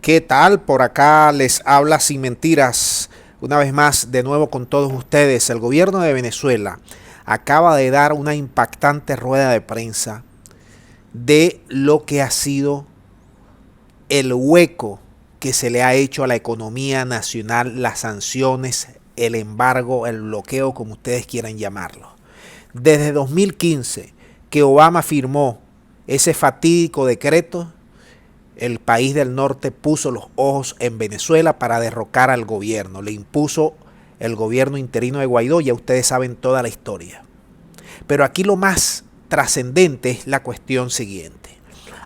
¿Qué tal? Por acá les habla Sin Mentiras. Una vez más, de nuevo con todos ustedes. El gobierno de Venezuela acaba de dar una impactante rueda de prensa de lo que ha sido el hueco que se le ha hecho a la economía nacional, las sanciones, el embargo, el bloqueo, como ustedes quieran llamarlo. Desde 2015 que Obama firmó ese fatídico decreto, el país del norte puso los ojos en Venezuela para derrocar al gobierno. Le impuso el gobierno interino de Guaidó, ya ustedes saben toda la historia. Pero aquí lo más trascendente es la cuestión siguiente.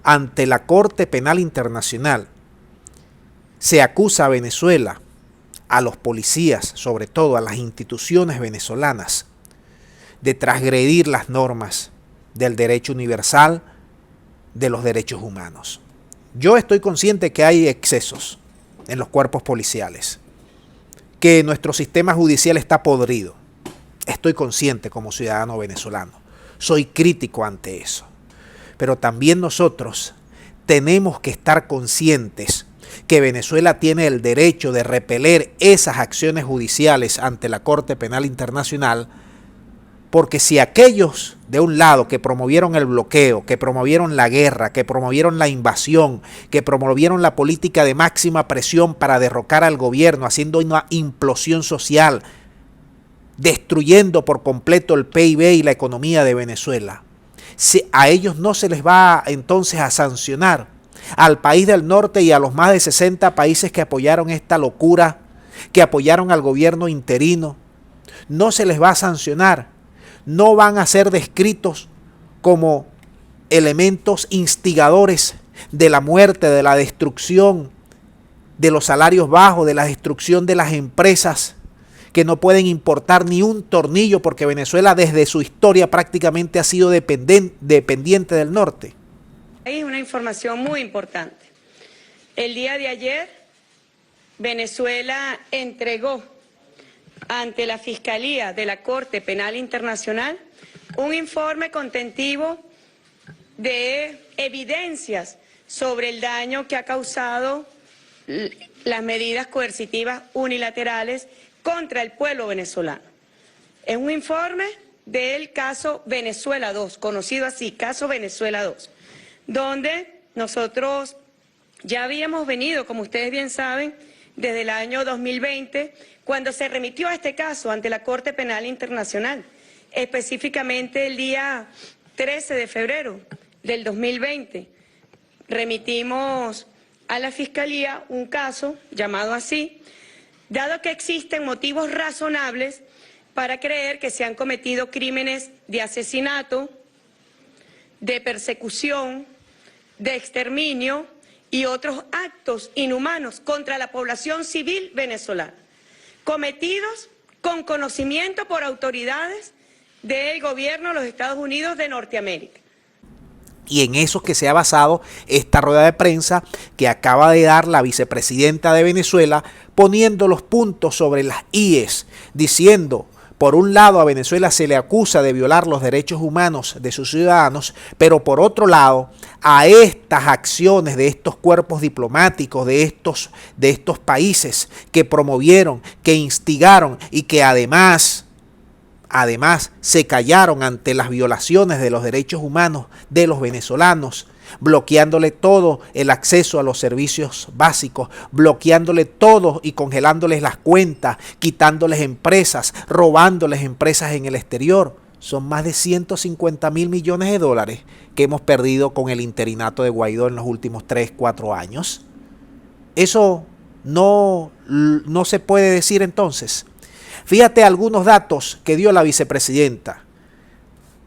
Ante la Corte Penal Internacional se acusa a Venezuela, a los policías, sobre todo a las instituciones venezolanas, de transgredir las normas del derecho universal, de los derechos humanos. Yo estoy consciente que hay excesos en los cuerpos policiales, que nuestro sistema judicial está podrido. Estoy consciente como ciudadano venezolano. Soy crítico ante eso. Pero también nosotros tenemos que estar conscientes que Venezuela tiene el derecho de repeler esas acciones judiciales ante la Corte Penal Internacional, porque si aquellos de un lado que promovieron el bloqueo, que promovieron la guerra, que promovieron la invasión, que promovieron la política de máxima presión para derrocar al gobierno, haciendo una implosión social, destruyendo por completo el PIB y la economía de Venezuela, si a ellos no se les va entonces a sancionar, al país del norte y a los más de 60 países que apoyaron esta locura, que apoyaron al gobierno interino, no se les va a sancionar. No van a ser descritos como elementos instigadores de la muerte, de la destrucción, de los salarios bajos, de la destrucción de las empresas que no pueden importar ni un tornillo, porque Venezuela desde su historia prácticamente ha sido dependiente del norte. Hay una información muy importante. El día de ayer, Venezuela entregó ante la Fiscalía de la Corte Penal Internacional un informe contentivo de evidencias sobre el daño que ha causado las medidas coercitivas unilaterales contra el pueblo venezolano. Es un informe del caso Venezuela 2, conocido así, caso Venezuela 2, donde nosotros ya habíamos venido, como ustedes bien saben, desde el año 2020, cuando se remitió a este caso ante la Corte Penal Internacional, específicamente el día 13 de febrero del 2020, remitimos a la Fiscalía un caso llamado así, dado que existen motivos razonables para creer que se han cometido crímenes de asesinato, de persecución, de exterminio y otros actos inhumanos contra la población civil venezolana, cometidos con conocimiento por autoridades del gobierno de los Estados Unidos de Norteamérica. Y en eso que se ha basado esta rueda de prensa que acaba de dar la vicepresidenta de Venezuela, poniendo los puntos sobre las IES, diciendo: por un lado, a Venezuela se le acusa de violar los derechos humanos de sus ciudadanos, pero por otro lado, a estas acciones de estos cuerpos diplomáticos, de estos países que promovieron, que instigaron y que además se callaron ante las violaciones de los derechos humanos de los venezolanos, bloqueándole todo el acceso a los servicios básicos, bloqueándole todo y congelándoles las cuentas, quitándoles empresas, robándoles empresas en el exterior. Son más de 150.000 millones de dólares que hemos perdido con el interinato de Guaidó en los últimos 3-4 años. Eso no se puede decir entonces. Fíjate algunos datos que dio la vicepresidenta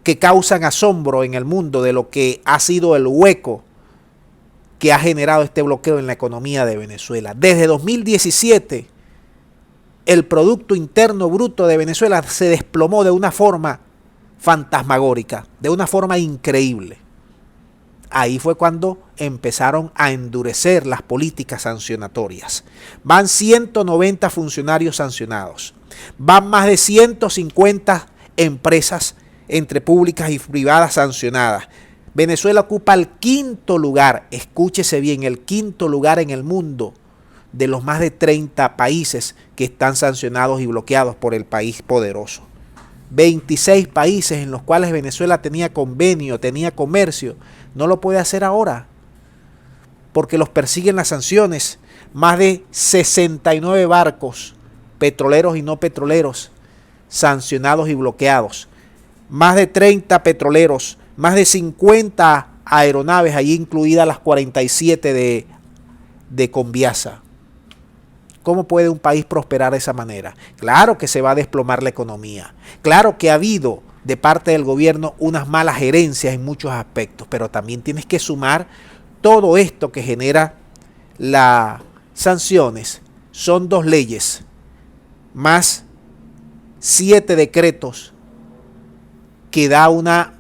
que causan asombro en el mundo de lo que ha sido el hueco que ha generado este bloqueo en la economía de Venezuela. Desde 2017, el Producto Interno Bruto de Venezuela se desplomó de una forma fantasmagórica, de una forma increíble. Ahí fue cuando empezaron a endurecer las políticas sancionatorias. Van 190 funcionarios sancionados. Van más de 150 empresas entre públicas y privadas sancionadas. Venezuela ocupa el quinto lugar, escúchese bien, el quinto lugar en el mundo de los más de 30 países que están sancionados y bloqueados por el país poderoso. 26 países en los cuales Venezuela tenía convenio, tenía comercio, no lo puede hacer ahora porque los persiguen las sanciones. Más de 69 barcos petroleros y no petroleros sancionados y bloqueados. Más de 30 petroleros, más de 50 aeronaves, allí incluidas las 47 de Conviasa. ¿Cómo puede un país prosperar de esa manera? Claro que se va a desplomar la economía. Claro que ha habido de parte del gobierno unas malas gerencias en muchos aspectos, pero también tienes que sumar todo esto que genera las sanciones. Son 2 leyes, más 7 decretos, que da una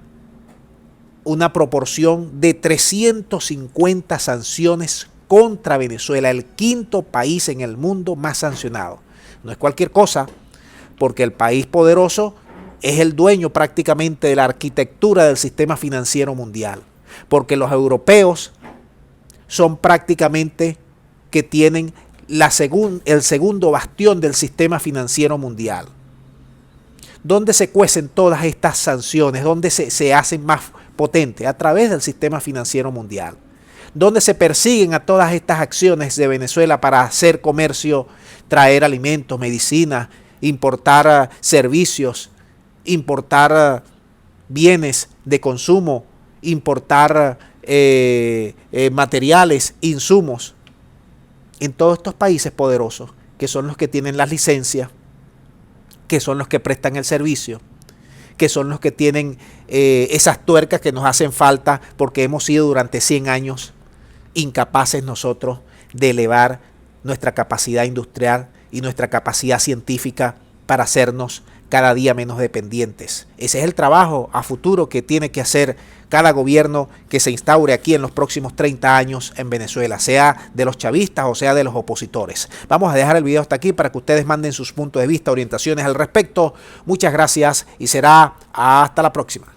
proporción de 350 sanciones contra Venezuela, el quinto país en el mundo más sancionado. No es cualquier cosa, porque el país poderoso es el dueño prácticamente de la arquitectura del sistema financiero mundial, porque los europeos son prácticamente que tienen el segundo bastión del sistema financiero mundial. ¿Dónde se cuecen todas estas sanciones? ¿Dónde se hacen más potentes? A través del sistema financiero mundial. ¿Dónde se persiguen a todas estas acciones de Venezuela para hacer comercio, traer alimentos, medicinas, importar servicios, importar bienes de consumo, importar materiales, insumos? En todos estos países poderosos, que son los que tienen las licencias, que son los que prestan el servicio, que son los que tienen esas tuercas que nos hacen falta porque hemos sido durante 100 años incapaces nosotros de elevar nuestra capacidad industrial y nuestra capacidad científica para hacernos cada día menos dependientes. Ese es el trabajo a futuro que tiene que hacer cada gobierno que se instaure aquí en los próximos 30 años en Venezuela, sea de los chavistas o sea de los opositores. Vamos a dejar el video hasta aquí para que ustedes manden sus puntos de vista, orientaciones al respecto. Muchas gracias y será hasta la próxima.